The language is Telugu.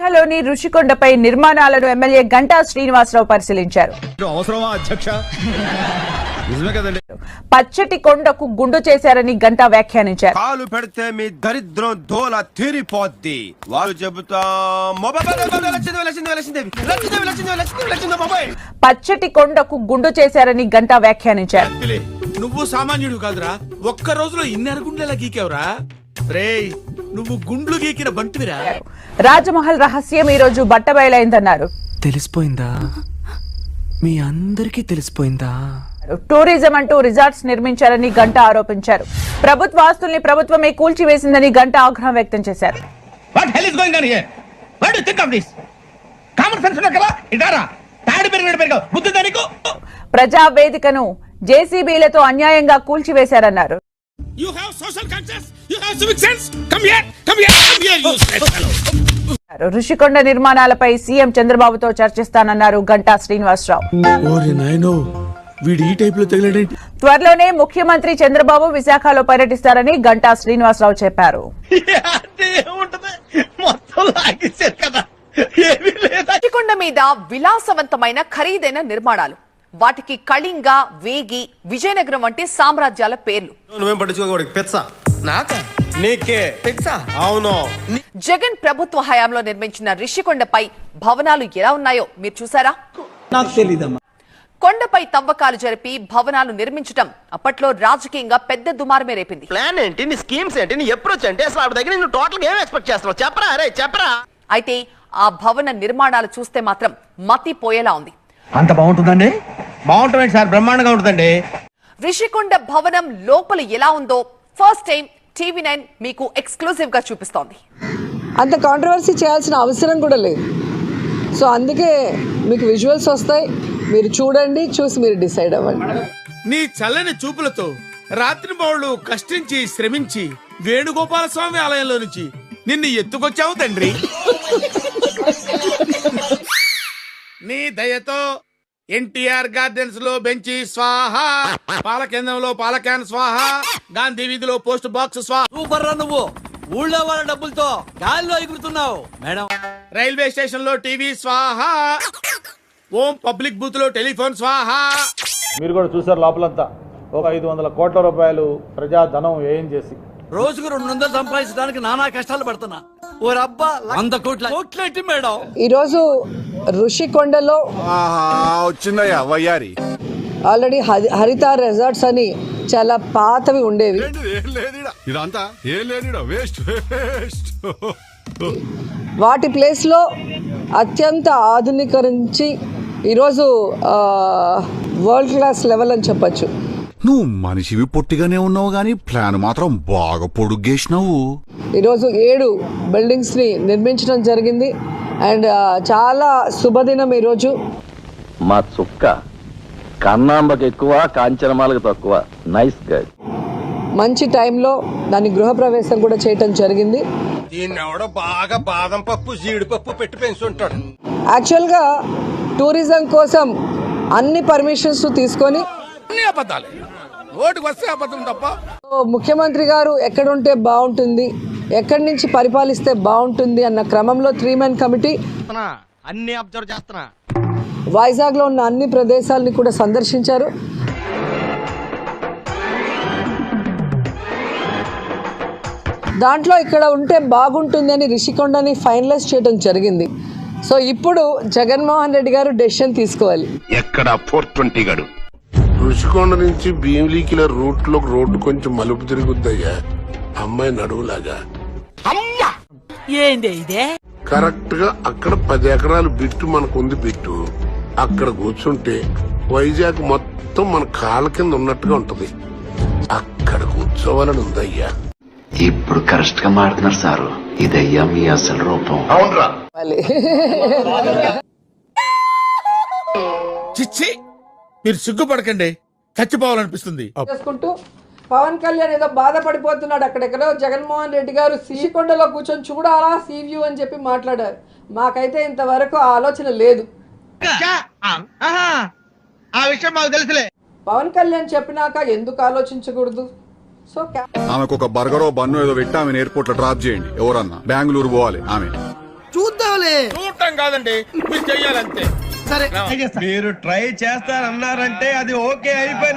లోని రుషికొండపై నిర్మాణాలను ఎమ్మెల్యే గంటా శ్రీనివాసరావు పరిశీలించారు. పచ్చటి కొండకు గుండు చేశారని గంటా వ్యాఖ్యానించారు. కాలు పెడితే మీ దరిద్రం దోల తీరిపోద్ది. వాళ్ళు చెబుతా పచ్చటి కొండకు గుండు చేశారని గంటా వ్యాఖ్యానించారు. నువ్వు సామాన్యుడు కాదురా, ఒక్క రోజులో ఇన్నర గుండెలా గీకావురా. రేయ్, నువ్వు గుండ్లు గీకిన బంటివిరా. రాజమహల్ రహస్యం ఈ రోజు బట్టబయలైందన్నారు. తెలిసిపోయిందా? మీ అందరికీ తెలిసిపోయిందా? టూరిజం అంటూ రిసార్ట్స్ నిర్మించారని గంటా ఆరోపించారు. ప్రభుత్వ ఆస్తుల్ని ప్రభుత్వమే కూల్చివేసిందని గంటా ఆగ్రహం వ్యక్తం చేశారు. ప్రజా వేదికను జేసీబీలతో అన్యాయంగా కూల్చివేశారన్నారు. రుషికొండ నిర్మాణాలపై సీఎం చంద్రబాబుతో చర్చిస్తానన్నారు గంటా శ్రీనివాసరావు. త్వరలోనే ముఖ్యమంత్రి చంద్రబాబు విశాఖలో పర్యటిస్తారని గంటా శ్రీనివాసరావు చెప్పారు. రుషికొండ మీద విలాసవంతమైన ఖరీదైన నిర్మాణాలు, వాటికి కళింగ, వేగి, విజయనగరం వంటి సామ్రాజ్యాల పేర్లు. జగన్ ప్రభుత్వ హయాంలో నిర్మించిన రిషికొండపై భవనాలు ఎలా ఉన్నాయో మీరు చూసారా? కొండపై తవ్వకాలు జరిపి భవనాలు నిర్మించడం అప్పట్లో రాజకీయంగా పెద్ద దుమారమే రేపింది. ప్లాన్ ఏంటి, నీ స్కీమ్స్ ఏంటి, నీ అప్రోచ్ అంటే అసలు ఆవిడ దగ్గర నువ్వు టోటల్ ఏం ఎక్స్పెక్ట్ చేస్తున్నావు చెప్పరా? అరే చెప్పరా. అయితే ఆ భవన నిర్మాణాలు చూస్తే మాత్రం మతిపోయేలా ఉంది. అంత బాగుంటుందండి? బాగుంటుంది సార్, బ్రహ్మాండంగా ఉంటుందండి. రిషికొండ భవనం లోపల ఎలా ఉందో ఫస్ట్ టైం TV9 మీకు ఎక్స్క్లూజివ్ గా చూపిస్తోంది. అంత కాంట్రవర్సీ చేయాల్సిన అవసరం కూడా లేదు. సో అందుకే మీకు విజువల్స్ వస్తాయి, మీరు చూడండి, చూసి మీరు డిసైడ్ అవ్వండి. నీ చల్లని చూపులతో రాత్రి బౌళ్ళు కష్టించి శ్రమించి వేణుగోపాల స్వామి ఆలయంలో నుంచి నిన్ను ఎత్తుకొచ్చావు తండ్రి. నీ దయతో ఎన్టీఆర్ గార్డెన్స్ లో బెంచి స్వాహ, పాల కేంద్రంలో పాల క్యాన్ స్వాహ, గాంధీ వీధిలో పోస్ట్ బాక్స్ స్వాహ. సూపర్ రా నువ్వు, ఊళ్ళో వాళ్ళ డబ్బులతో గాల్లో ఎగురుతున్నావు మేడం. రైల్వే స్టేషన్ లో టీవీ స్వాహ, ఓం పబ్లిక్ బూత్ లో టెలిఫోన్ స్వాహ. మీరు కూడా చూసారు లోపలంతా ఒక 500 కోట్ల రూపాయలు ప్రజాధనం వ్యయం చేసి రోజుకు 200 సంపాదించడానికి నానా కష్టాలు పడుతున్నా. ఓ రబ్బా 100 కోట్లేంటి మేడం? ఈరోజు రుషికొండలో వచ్చిందయ్యా వయ్యారి. ఆల్రెడీ హరిత రిసార్ట్స్ అని చాలా పాతవి ఉండేవి. వాటి ప్లేస్లో అత్యంత ఆధునీకరించి ఈరోజు వరల్డ్ క్లాస్ లెవెల్ అని చెప్పచ్చు. నువ్వు మనిషివి పొట్టిగానే ఉన్నావు గానీ ప్లాన్ మాత్రం బాగా పొడుగేసినావు. ఈరోజు 7 బిల్డింగ్స్ ని నిర్మించడం జరిగింది. అండ్ చాలా శుభదినం ఈరోజు. మా చుక్క కన్నాంబకి ఎక్కువ, కాంచనమాలకు తక్కువ. Nice guide. మంచి టైంలో దాని గృహప్రవేశం కూడా చేయటం జరిగింది. బాగా బాదం పప్పు జీడిపప్పు పెట్టి పెంచుంటాడు. యాక్చువల్గా టూరిజం కోసం అన్ని పర్మిషన్స్ తీసుకొని ముఖ్యమంత్రి గారు ఎక్కడుంటే బాగుంటుంది, ఎక్కడి నుంచి పరిపాలిస్తే బాగుంటుంది అన్న క్రమంలో 3-man కమిటీ అన్ని అబ్జర్వ్ చేస్తున్నా. వైజాగ్ లో ఉన్న అన్ని ప్రదేశాలని కూడా సందర్శించారు. దాంట్లో ఇక్కడ ఉంటే బాగుంటుంది అని రిషికొండని ఫైనలైజ్ చేయడం జరిగింది. సో ఇప్పుడు జగన్మోహన్ రెడ్డి గారు డెసిషన్ తీసుకోవాలి. ఎక్కడ 420 గడు రుషికొండ నుంచి భీమిలీకిల రోడ్డు కొంచెం మలుపు తిరుగుద్దయ్యా, అమ్మాయి నడువులాగా. కరెక్ట్ గా అక్కడ 10 ఎకరాలు బిట్టు మనకుంది. బిట్టు అక్కడ కూర్చుంటే వైజాగ్ మొత్తం మన కాళ్ళ కింద ఉన్నట్టుగా ఉంటది. అక్కడ కూర్చోవాలని ఉందయ్యా. ఇప్పుడు కరెక్ట్ గా మాట్లాడుతున్నారు సారు. ఇదయ్యా మీ అసలు రూపం. అవునరా? చిచ్చి, మీరు సిగ్గుపడకండి, చచ్చిపోవాలనిపిస్తుంది. చేసుకుంటూ పవన్ కళ్యాణ్ ఏదో బాధపడిపోతున్నాడు. అక్కడెక్కడో జగన్మోహన్ రెడ్డి గారు శ్రీకొండలో కూర్చొని చూడాలా సీ వ్యూ అని చెప్పి మాట్లాడారు. మాకైతే ఇంతవరకు ఆ ఆలోచన లేదు. ఆ విషయం మాకు తెలుసులే. పవన్ కళ్యాణ్ చెప్పినాక ఎందుకు ఆలోచించకూడదు? సో ఆమెకు ఒక బర్గరో బన్ను ఏదో పెట్టి ఆమె ఎయిర్పోర్ట్ లో డ్రాప్ చేయండి. ఎవరన్నా బెంగళూరు పోవాలి ఆమె. చూద్దాంలే. చూడటం కాదండి, మీరు చెయ్యాలంతే. సరే మీరు ట్రై చేస్తారన్నారంటే అది ఓకే అయిపోయింది.